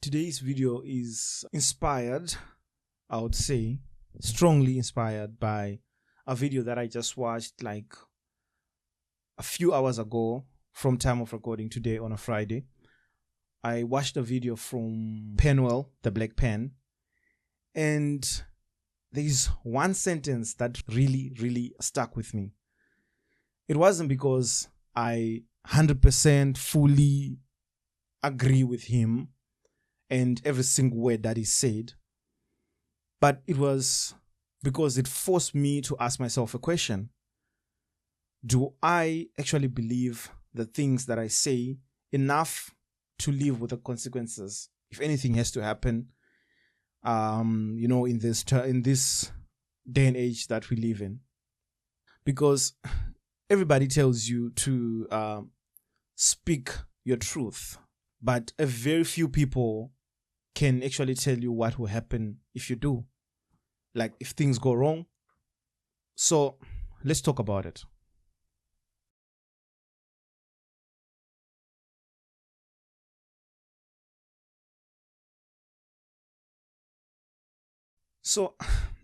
Today's video is inspired, I would say, strongly inspired by a video that I just watched like a few hours ago from time of recording today on a Friday. I watched a video from Penuel, the Black Pen, and there's one sentence that really stuck with me. It wasn't because I 100% fully agree with him and every single word that he said, but it was because it forced me to ask myself a question. Do I actually believe the things that I say enough to live with the consequences if anything has to happen, in this day and age that we live in? Because everybody tells you to speak your truth, but a very few people can actually tell you what will happen if you do, like if things go wrong. So let's talk about it. So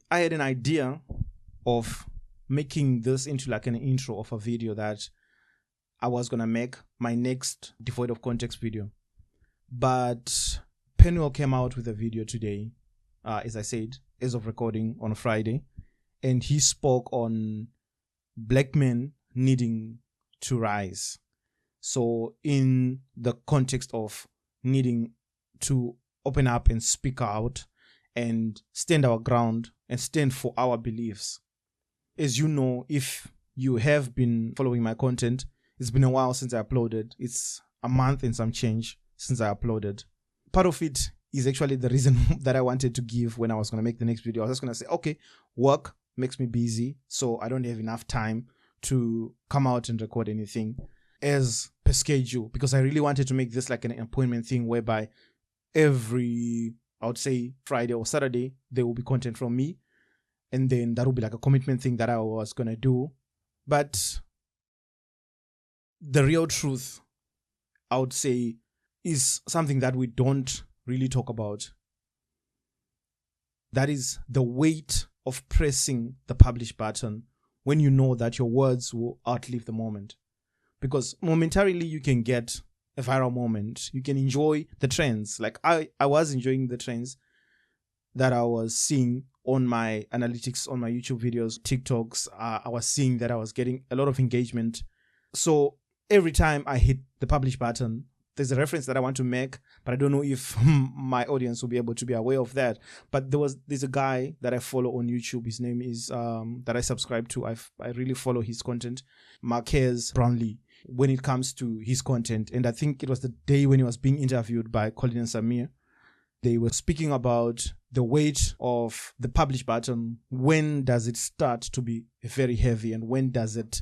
I had an idea of making this into like an intro of a video that I was going to make my next devoid of context video. But Penuel came out with a video today, as I said, as of recording on a Friday, and he spoke on black men needing to rise. So in the context of needing to open up and speak out and stand our ground and stand for our beliefs. As you know, if you have been following my content, it's been a while since I uploaded. It's a month and some change since I uploaded. Part of it is actually the reason that I wanted to give when I was going to make the next video. I was just going to say, okay, work makes me busy, so I don't have enough time to come out and record anything as per schedule, because I really wanted to make this like an appointment thing whereby every, I would say, Friday or Saturday, there will be content from me, and then that will be like a commitment thing that I was going to do. But the real truth, I would say, is something that we don't really talk about. That is the weight of pressing the publish button when you know that your words will outlive the moment. Because momentarily you can get a viral moment. You can enjoy the trends. Like I was enjoying the trends that I was seeing on my analytics on my YouTube videos, TikToks. I was seeing that I was getting a lot of engagement. So every time I hit the publish button, there's a reference that I want to make, but I don't know if my audience will be able to be aware of that. But there's a guy that I follow on YouTube. His name is that I subscribe to. I really follow his content, Marquez Brownlee, when it comes to his content. And I think it was the day when he was being interviewed by Colin and Samir. They were speaking about the weight of the publish button. When does it start to be very heavy, and when does it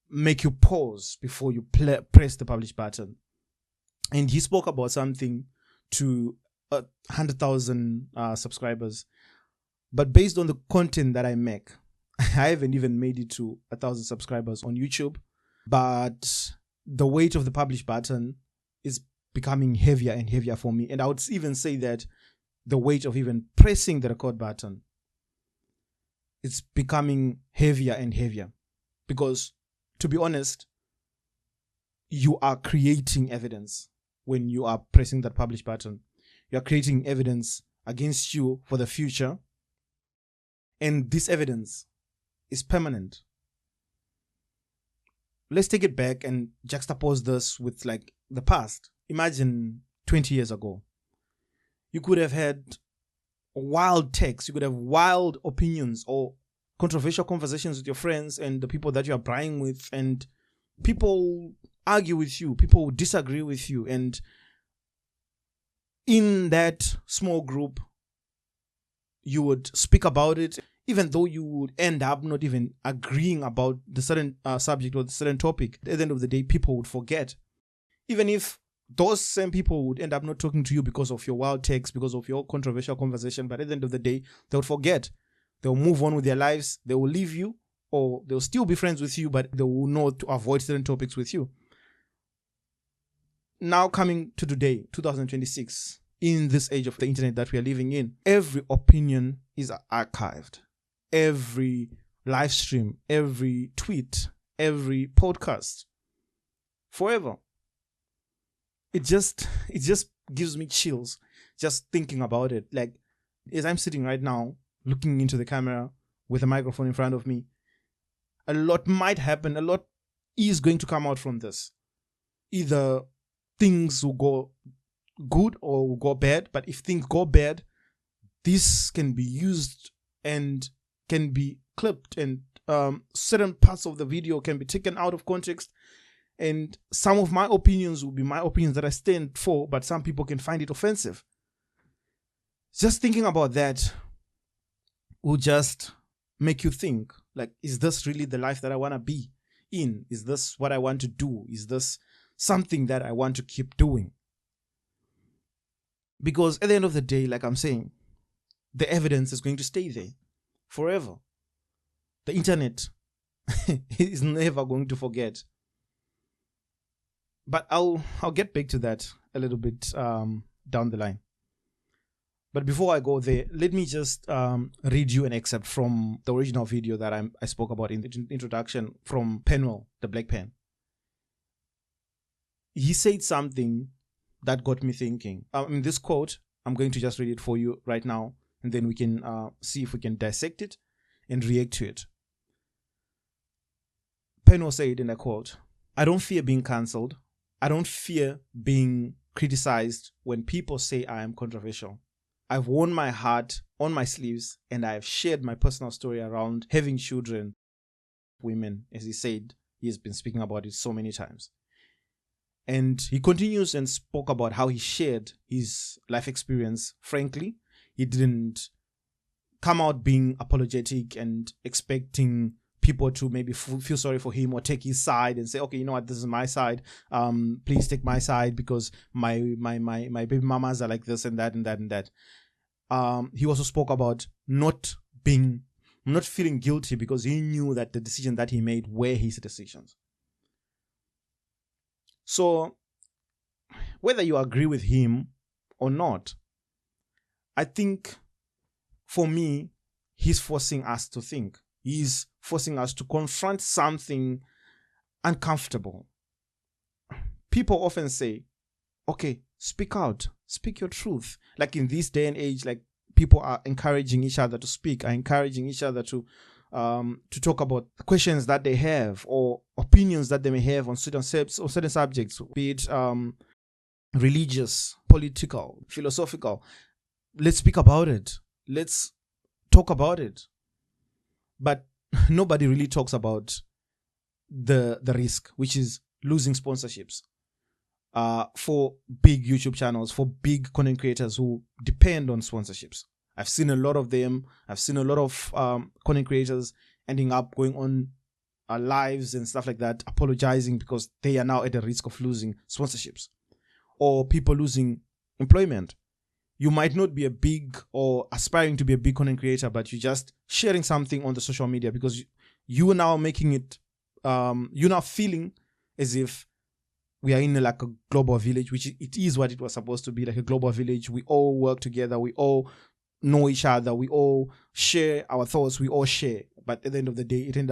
make you pause before you press the publish button? And he spoke about something to 100,000 subscribers. But based on the content that I make, I haven't even made it to 1,000 subscribers on YouTube. But the weight of the publish button is becoming heavier and heavier for me. And I would even say that the weight of even pressing the record button, it's becoming heavier and heavier. Because, to be honest, you are creating evidence. When you are pressing that publish button, you are creating evidence against you for the future. And this evidence is permanent. Let's take it back and juxtapose this with like the past. Imagine 20 years ago. You could have had wild takes. You could have wild opinions or controversial conversations with your friends and the people that you are buying with, and people argue with you, people disagree with you, and in that small group you would speak about it, even though you would end up not even agreeing about the certain subject or the certain topic. At the end of the day, people would forget, even if those same people would end up not talking to you because of your wild takes, because of your controversial conversation. But at the end of the day, they'll forget, they'll move on with their lives, they will leave you, or they'll still be friends with you, but they will know to avoid certain topics with you. Now coming to today, 2026, in this age of the internet that we are living in, every opinion is archived. Every live stream, every tweet, every podcast, forever. It just gives me chills just thinking about it. Like, as I'm sitting right now, looking into the camera with a microphone in front of me, a lot might happen. A lot is going to come out from this. Either things will go good or will go bad. But if things go bad, this can be used and can be clipped, and certain parts of the video can be taken out of context. And some of my opinions will be my opinions that I stand for, but some people can find it offensive. Just thinking about that will just make you think, like, is this really the life that I want to be in? Is this what I want to do? Is this something that I want to keep doing? Because at the end of the day, like I'm saying, the evidence is going to stay there forever. The internet is never going to forget. But I'll get back to that a little bit down the line. But before I go there, let me just read you an excerpt from the original video that I spoke about in the introduction from Penuel, the Black Pen. He said something that got me thinking. In this quote, I'm going to just read it for you right now, and then we can see if we can dissect it and react to it. Penuel said in a quote, "I don't fear being cancelled. I don't fear being criticized when people say I am controversial. I've worn my heart on my sleeves, and I've shared my personal story around having children, women," as he said. He has been speaking about it so many times. And he continues and spoke about how he shared his life experience frankly. He didn't come out being apologetic and expecting people to maybe feel sorry for him or take his side and say, okay, you know what, this is my side. Please take my side because my baby mamas are like this and that and that and that. He also spoke about not feeling guilty because he knew that the decisions that he made were his decisions. So whether you agree with him or not, I think for me, he's forcing us to think. He's forcing us to confront something uncomfortable. People often say, okay, speak out, speak your truth. Like in this day and age, like people are encouraging each other to speak, are encouraging each other to talk about questions that they have or opinions that they may have on certain subjects, be it religious, political, philosophical. Let's speak about it. Let's talk about it. But nobody really talks about the risk, which is losing sponsorships for big YouTube channels, for big content creators who depend on sponsorships. I've seen a lot of them. I've seen a lot of content creators ending up going on lives and stuff like that, apologizing because they are now at the risk of losing sponsorships or people losing employment. You might not be a big or aspiring to be a big content creator, but you're just sharing something on the social media because you are now making it, you're now feeling as if we are in like a global village, which it is what it was supposed to be, like a global village. We all work together. We all know each other. We all share our thoughts. We all share. But at the end of the day, it ends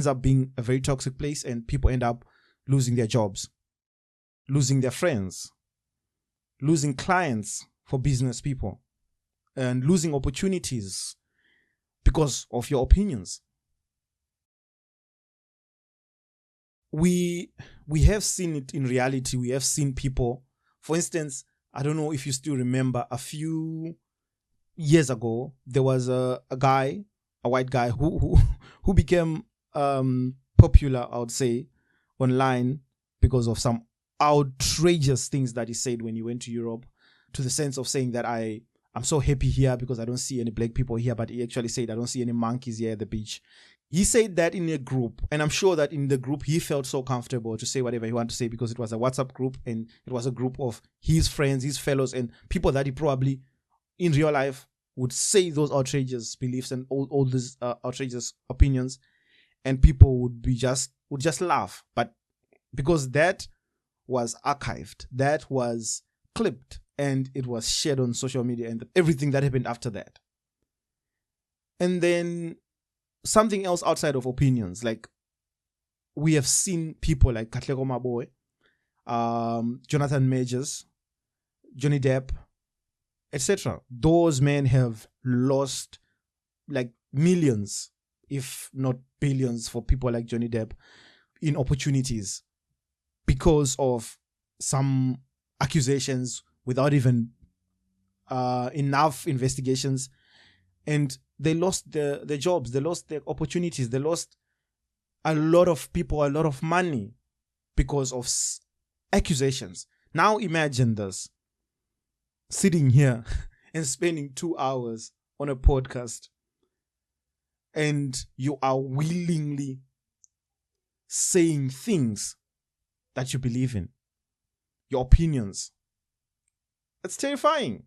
up being a very toxic place, and people end up losing their jobs, losing their friends, losing clients for business people, and losing opportunities because of your opinions. We have seen it in reality. We have seen people, for instance, I don't know if you still remember, a few years ago, there was a white guy who became popular, I would say, online because of some outrageous things that he said when he went to Europe, to the sense of saying that I'm so happy here because I don't see any black people here, but he actually said, I don't see any monkeys here at the beach. He said that in a group, and I'm sure that in the group he felt so comfortable to say whatever he wanted to say because it was a WhatsApp group and it was a group of his friends, his fellows, and people that he probably in real life would say those outrageous beliefs and all these outrageous opinions, and people would just laugh. But because that was archived, that was clipped, and it was shared on social media and everything that happened after that. And then something else outside of opinions, like we have seen people like Katlego Maboy, Jonathan Majors, Johnny Depp, etc. Those men have lost like millions, if not billions, for people like Johnny Depp in opportunities because of some accusations without even enough investigations, and they lost their jobs, they lost their opportunities, they lost a lot of people, a lot of money because of accusations. Now imagine this, sitting here and spending 2 hours on a podcast, and you are willingly saying things that you believe in, your opinions. It's terrifying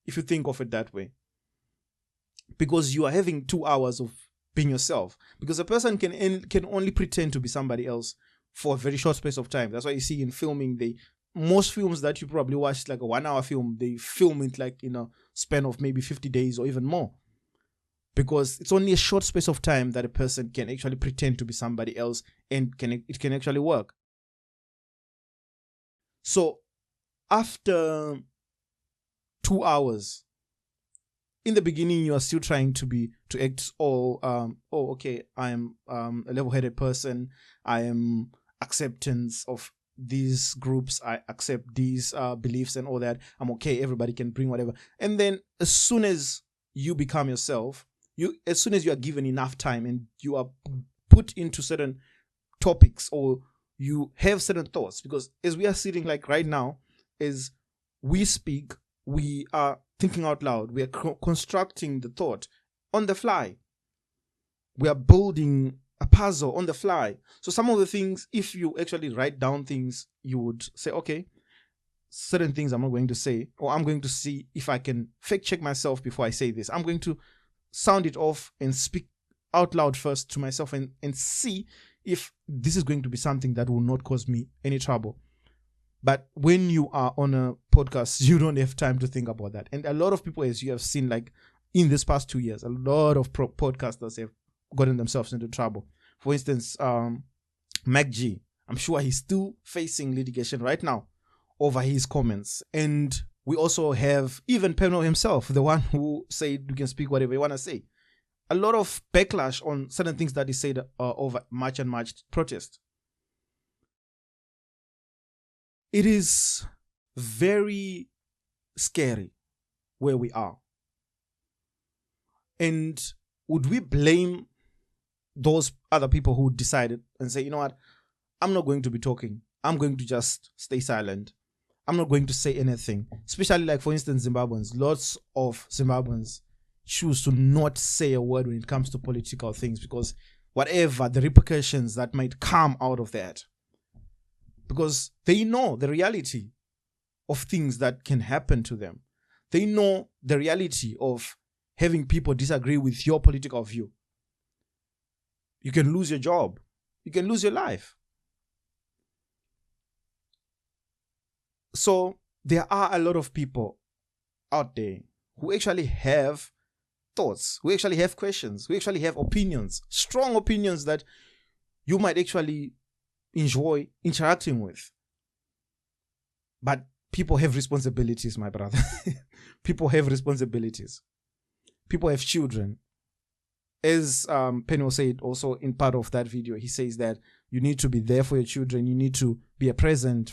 if you think of it that way, because you are having 2 hours of being yourself, because a person can only pretend to be somebody else for a very short space of time. That's why you see in filming, most films that you probably watch, like a 1 hour film, they film it like in a span of maybe 50 days or even more, because it's only a short space of time that a person can actually pretend to be somebody else, and it can actually work. So after 2 hours, in the beginning, you are still trying to act okay, I am a level-headed person, I am acceptance of these groups, I accept these beliefs and all that, I'm okay, everybody can bring whatever. And then as soon as you become yourself, as soon as you are given enough time and you are put into certain topics, or you have certain thoughts, because as we are sitting like right now, as we speak, we are thinking out loud, we are constructing the thought on the fly, we are building a puzzle on the fly. So some of the things, if you actually write down things, you would say, okay, certain things I'm not going to say, or I'm going to see if I can fact check myself before I say this. I'm going to sound it off and speak out loud first to myself and see if this is going to be something that will not cause me any trouble. But when you are on a podcast, you don't have time to think about that. And a lot of people, as you have seen, like in this past 2 years, a lot of podcasters have gotten themselves into trouble. For instance, Mac G, I'm sure he's still facing litigation right now over his comments. And we also have even Penuel himself, the one who said you can speak whatever you want to say. A lot of backlash on certain things that he said over March and March protest. It is very scary where we are. And would we blame those other people who decided and say, you know what, I'm not going to be talking, I'm going to just stay silent, I'm not going to say anything? Especially like, for instance, Zimbabweans. Lots of Zimbabweans choose to not say a word when it comes to political things, because whatever the repercussions that might come out of that, because they know the reality of things that can happen to them. They know the reality of having people disagree with your political view. You can lose your job. You can lose your life. So there are a lot of people out there who actually have thoughts, who actually have questions, who actually have opinions, strong opinions that you might actually enjoy interacting with. But people have responsibilities, my brother. People have responsibilities. People have children. As Penuel said also in part of that video, he says that you need to be there for your children. You need to be a present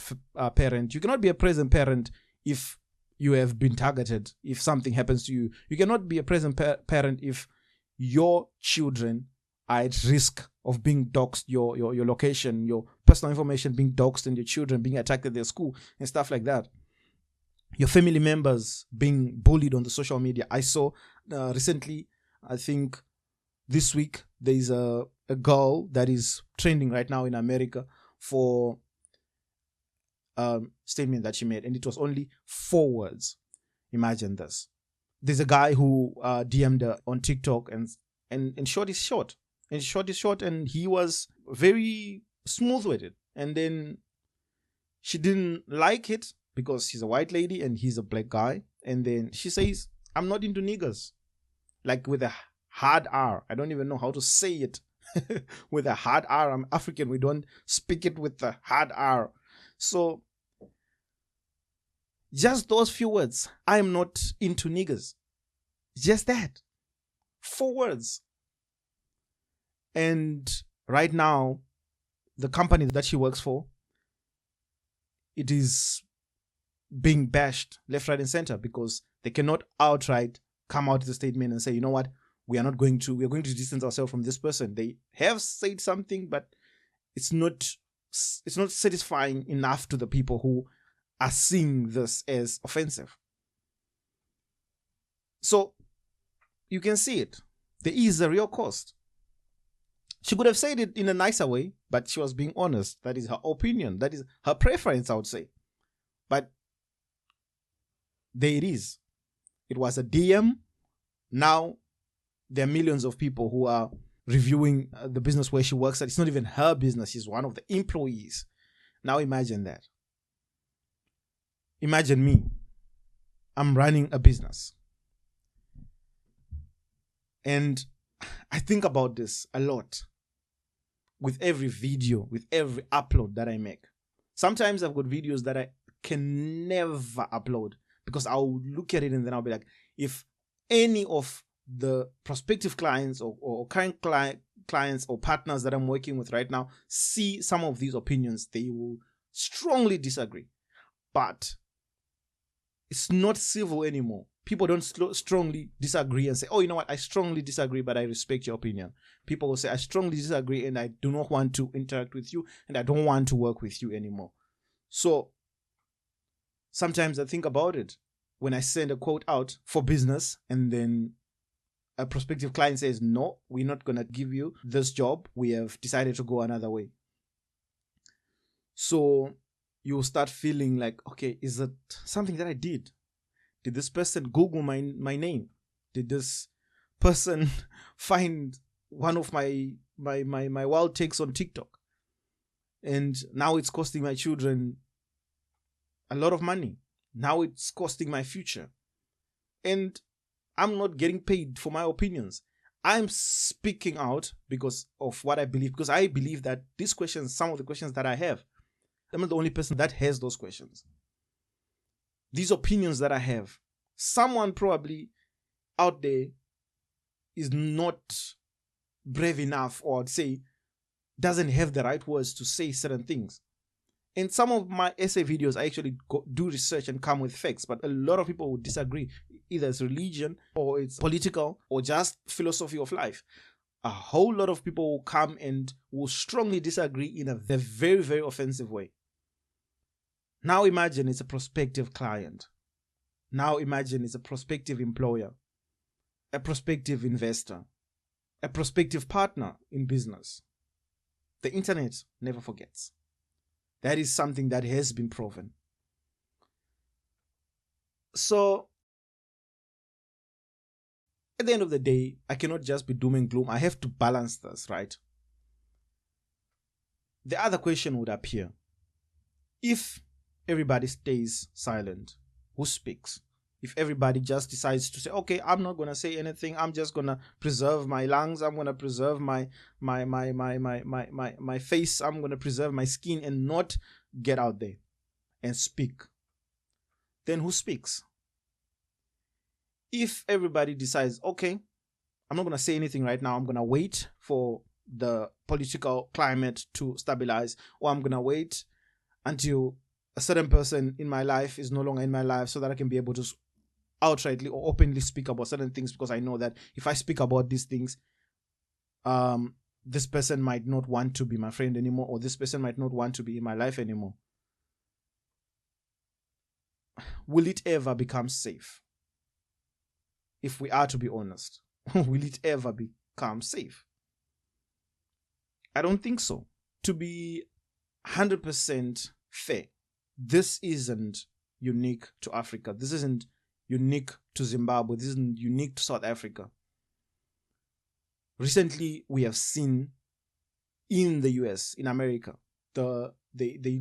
parent. You cannot be a present parent if you have been targeted, if something happens to you. You cannot be a present parent if your children are at risk of being doxxed, your location, your personal information being doxxed, and your children being attacked at their school and stuff like that. Your family members being bullied on the social media. I saw recently, I think this week, there's a girl that is trending right now in America for a statement that she made, and it was only 4 words. Imagine this. There's a guy who DM'd her on TikTok, and short is short. And short is short, and he was very smooth with it. And then she didn't like it, because she's a white lady and he's a black guy. And then she says, I'm not into niggers. Like with a hard R. I don't even know how to say it with a hard R. I'm African. We don't speak it with the hard R. So just those few words. I am not into niggers. Just that. 4 words. And right now, the company that she works for, it is being bashed left, right, and center because they cannot outright come out with a statement and say, you know what, we are going to distance ourselves from this person. They have said something, but it's not satisfying enough to the people who are seeing this as offensive. So you can see it. There is a real cost. She could have said it in a nicer way, but she was being honest. That is her opinion. That is her preference, I would say. But there it is. It was a DM. Now there are millions of people who are reviewing the business where she works at. It's not even her business. She's one of the employees. Now imagine that. Imagine me. I'm running a business. And I think about this a lot with every video, with every upload that I make. Sometimes I've got videos that I can never upload because I'll look at it and then I'll be like, if any of the prospective clients or current clients or partners that I'm working with right now see some of these opinions, they will strongly disagree. But it's not civil anymore. People don't strongly disagree and say, oh, you know what, I strongly disagree, but I respect your opinion. People will say, I strongly disagree and I do not want to interact with you and I don't want to work with you anymore. So sometimes I think about it when I send a quote out for business and then a prospective client says, no, we're not going to give you this job. We have decided to go another way. So you start feeling like, okay, is it something that I did? Did this person Google my name? Did this person find one of my wild takes on TikTok? And now it's costing my children a lot of money. Now it's costing my future. And I'm not getting paid for my opinions. I'm speaking out because of what I believe. Because I believe that these questions, some of the questions that I have, I'm not the only person that has those questions. These opinions that I have, someone probably out there is not brave enough, or I'd say doesn't have the right words to say certain things. In some of my essay videos, I actually do research and come with facts, but a lot of people would disagree. Either it's religion, or it's political, or just philosophy of life. A whole lot of people will come and will strongly disagree in a very, very offensive way. Now imagine it's a prospective client. Now imagine it's a prospective employer, a prospective investor, a prospective partner in business. The internet never forgets. That is something that has been proven. So at the end of the day, I cannot just be doom and gloom. I have to balance this, right? The other question would appear. If everybody stays silent, who speaks? If everybody just decides to say, okay, I'm not going to say anything, I'm just going to preserve my lungs, I'm going to preserve my face, I'm going to preserve my skin and not get out there and speak, then who speaks? If everybody decides, okay, I'm not going to say anything right now, I'm going to wait for the political climate to stabilize, or I'm going to wait until a certain person in my life is no longer in my life so that I can be able to outrightly or openly speak about certain things, because I know that if I speak about these things, this person might not want to be my friend anymore, or this person might not want to be in my life anymore. Will it ever become safe? If we are to be honest, will it ever become safe? I don't think so. To be 100% fair, this isn't unique to Africa. This isn't unique to Zimbabwe. This isn't unique to South Africa. Recently, we have seen in the US, in America, they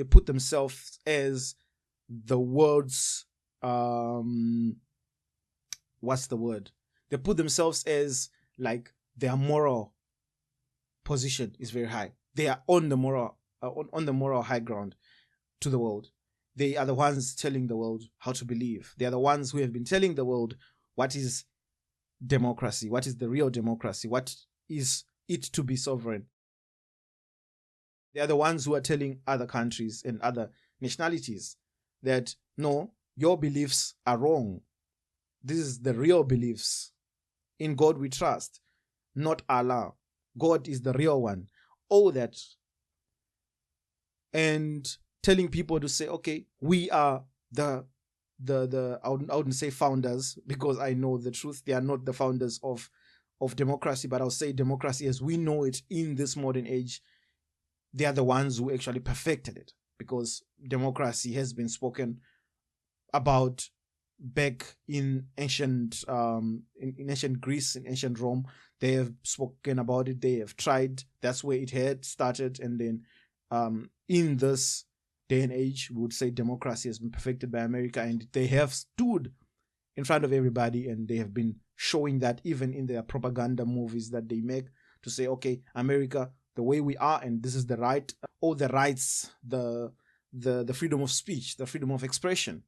put themselves as the world's what's the word? They put themselves as like their moral position is very high. They are on the moral on the moral high ground to the world. They are the ones telling the world how to believe. They are the ones who have been telling the world what is democracy, what is the real democracy, what is it to be sovereign. They are the ones who are telling other countries and other nationalities that no, your beliefs are wrong. This is the real beliefs. In God we trust, not Allah. God is the real one. All that. And telling people to say, okay, we are I wouldn't say founders, because I know the truth. They are not the founders of democracy, but I'll say democracy as we know it in this modern age. They are the ones who actually perfected it, because democracy has been spoken about back in ancient in ancient Greece, in ancient Rome. They have spoken about it. They have tried. That's where it had started. And then in this day and age, we would say democracy has been perfected by America, and they have stood in front of everybody, and they have been showing that even in their propaganda movies that they make, to say, okay, America, the way we are, and this is the right, all the rights, the freedom of speech, the freedom of expression,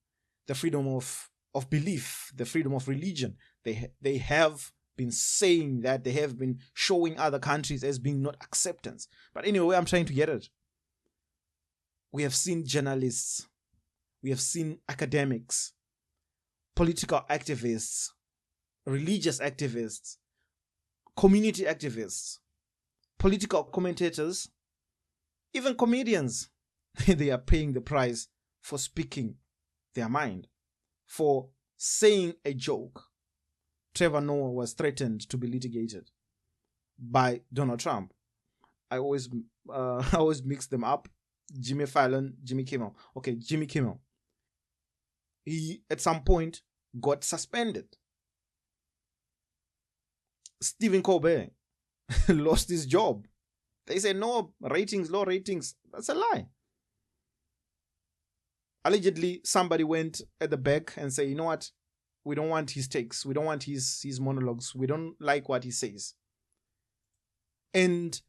the freedom of belief, the freedom of religion. They have been saying that. They have been showing other countries as being not acceptance. But anyway, where I'm trying to get it, we have seen journalists, we have seen academics, political activists, religious activists, community activists, political commentators, even comedians. They are paying the price for speaking their mind, for saying a joke. Trevor Noah was threatened to be litigated by Donald Trump. I always mix them up. Jimmy Fallon, Jimmy Kimmel. Okay, Jimmy Kimmel. He, at some point, got suspended. Stephen Colbert lost his job. They say, no, ratings, low ratings. That's a lie. Allegedly, somebody went at the back and said, you know what? We don't want his takes. We don't want his monologues. We don't like what he says. And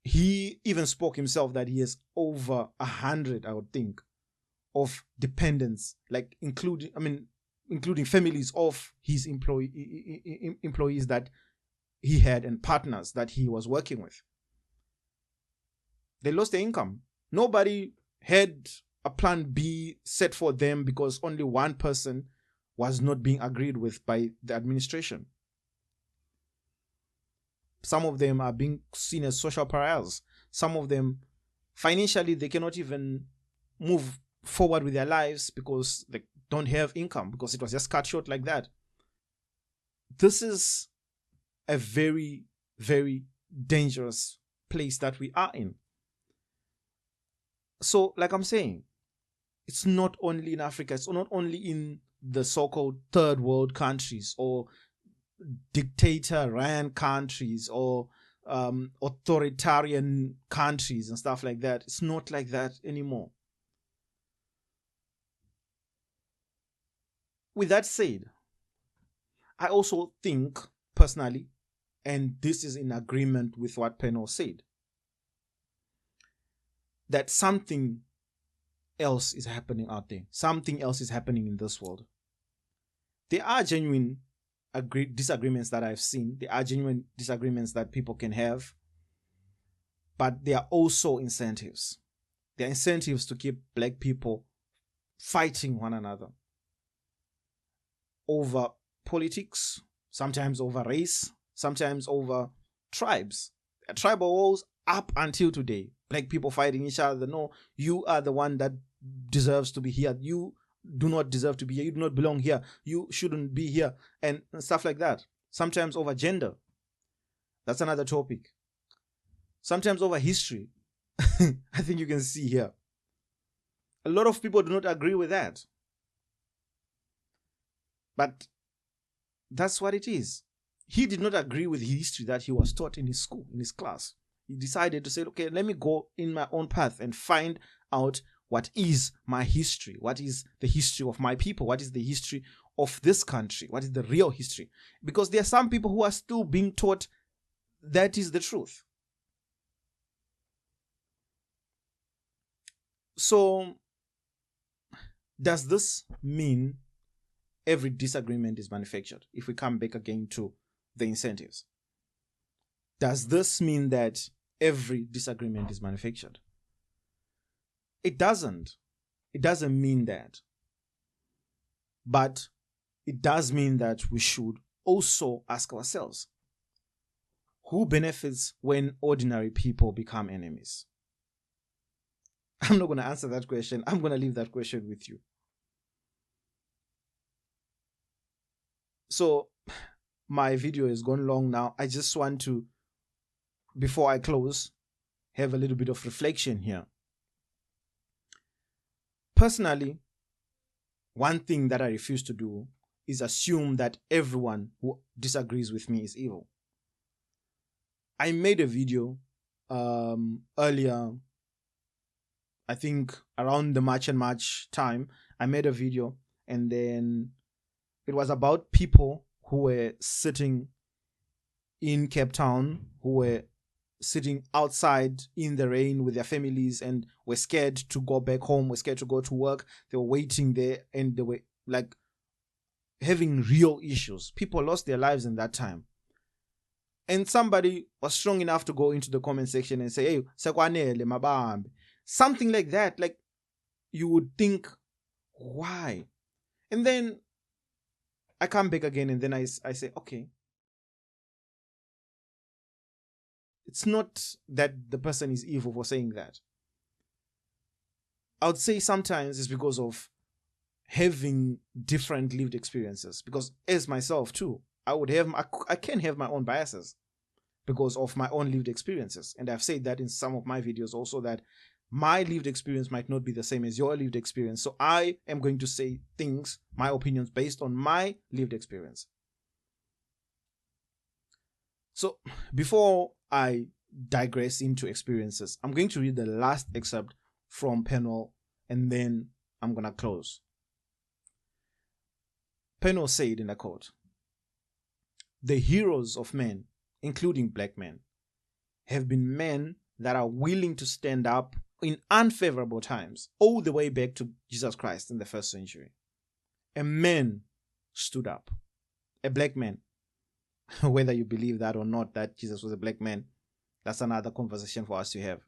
he even spoke himself that he has over 100, I would think, of dependents, like including families of his employees that he had and partners that he was working with. They lost their income. Nobody had a plan B set for them because only one person was not being agreed with by the administration. Some of them are being seen as social pariahs. Some of them, financially, they cannot even move forward with their lives because they don't have income, because it was just cut short like that. This is a very, very dangerous place that we are in. So, like I'm saying, it's not only in Africa, it's not only in the so-called third world countries or dictator-ran countries or authoritarian countries and stuff like that. It's not like that anymore. With that said, I also think personally, and this is in agreement with what Penuel said, that something else is happening out there. Something else is happening in this world. There are genuine disagreements that I've seen. There are genuine disagreements that people can have. But there are also incentives. There are incentives to keep black people fighting one another over politics, sometimes over race, sometimes over tribes. Tribal wars up until today. Black people fighting each other. No, you are the one that deserves to be here. You do not deserve to be here. You do not belong here. You shouldn't be here. And stuff like that. Sometimes over gender. That's another topic. Sometimes over history. I think you can see here. A lot of people do not agree with that. But that's what it is. He did not agree with history that he was taught in his school, in his class. He decided to say, okay, let me go in my own path and find out what is my history? What is the history of my people? What is the history of this country? What is the real history? Because there are some people who are still being taught that is the truth. So, does this mean every disagreement is manufactured? If we come back again to the incentives, does this mean that every disagreement is manufactured? It doesn't. It doesn't mean that. But it does mean that we should also ask ourselves, who benefits when ordinary people become enemies? I'm not going to answer that question. I'm going to leave that question with you. So my video has gone long now. I just want to, before I close, have a little bit of reflection here. Personally, one thing that I refuse to do is assume that everyone who disagrees with me is evil. I made a video earlier, I think around the March and March time. I made a video, and then it was about people who were sitting in Cape Town, who were sitting outside in the rain with their families and were scared to go back home, were scared to go to work. They were waiting there, and they were like having real issues. People lost their lives in that time. And somebody was strong enough to go into the comment section and say, hey, sekwanele mabambe. Something like that. Like, you would think, why? And then I come back again, and then I say, okay, it's not that the person is evil for saying that. I would say sometimes it's because of having different lived experiences. Because as myself too, I can have my own biases because of my own lived experiences. And I've said that in some of my videos also, that my lived experience might not be the same as your lived experience. So I am going to say things, my opinions, based on my lived experience. So before I digress into experiences, I'm going to read the last excerpt from Penuel, and then I'm going to close. Penuel said in a quote, "The heroes of men, including black men, have been men that are willing to stand up in unfavorable times, all the way back to Jesus Christ in the first century. A man stood up, a black man." Whether you believe that or not, that Jesus was a black man, that's another conversation for us to have.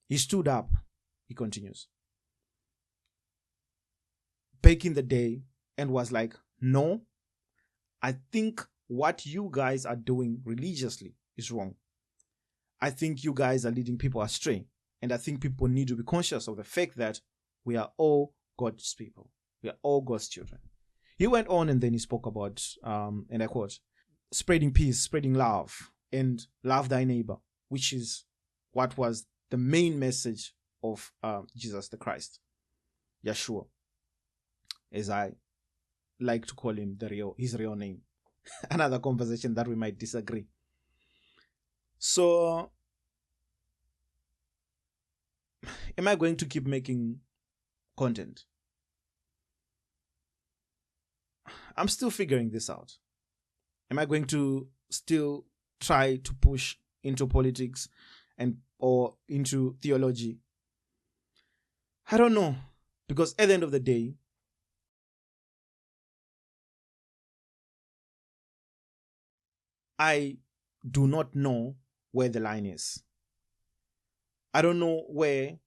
He stood up, he continues, back in the day, and was like, no, I think what you guys are doing religiously is wrong. I think you guys are leading people astray. And I think people need to be conscious of the fact that we are all God's people. We are all God's children. He went on, and then he spoke about, and I quote, spreading peace, spreading love, and love thy neighbor, which is what was the main message of Jesus the Christ, Yeshua, as I like to call him his real name. Another conversation that we might disagree. So, am I going to keep making content? I'm still figuring this out. Am I going to still try to push into politics or into theology? I don't know. Because at the end of the day, I do not know where the line is. I don't know where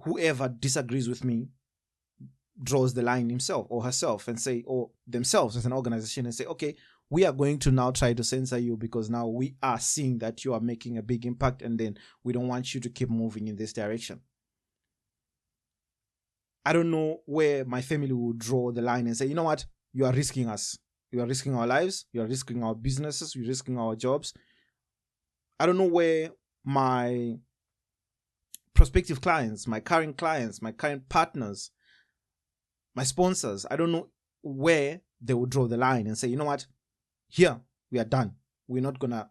whoever disagrees with me draws the line himself or herself and say, or themselves as an organization, and say, okay, we are going to now try to censor you because now we are seeing that you are making a big impact, and then we don't want you to keep moving in this direction. I don't know where my family will draw the line and say, you know what, you are risking us. You are risking our lives. You are risking our businesses. You're risking our jobs. I don't know where my prospective clients, my current partners, my sponsors, I don't know where they will draw the line and say, you know what, here, we are done. We're not going to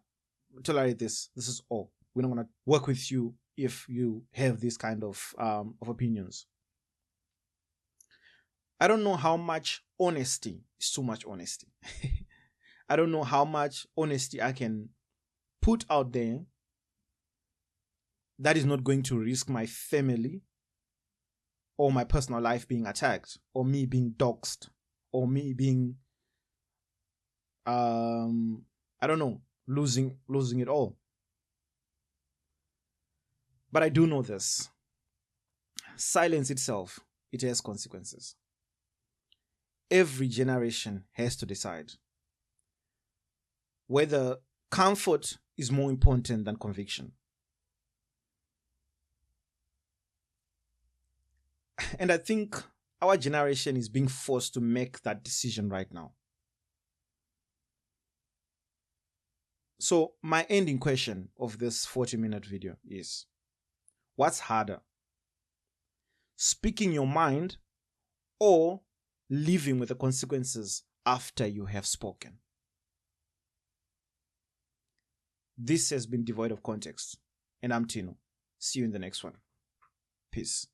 tolerate this. This is all. We're not going to work with you if you have this kind of opinions. I don't know how much honesty is too much honesty. I don't know how much honesty I can put out there that is not going to risk my family or my personal life being attacked, or me being doxxed, or me being I don't know, losing it all. But I do know this. Silence itself, it has consequences. Every generation has to decide whether comfort is more important than conviction. And I think our generation is being forced to make that decision right now. So my ending question of this 40-minute video is, what's harder? Speaking your mind or living with the consequences after you have spoken? This has been Devoid of Context, and I'm Tino. See you in the next one. Peace.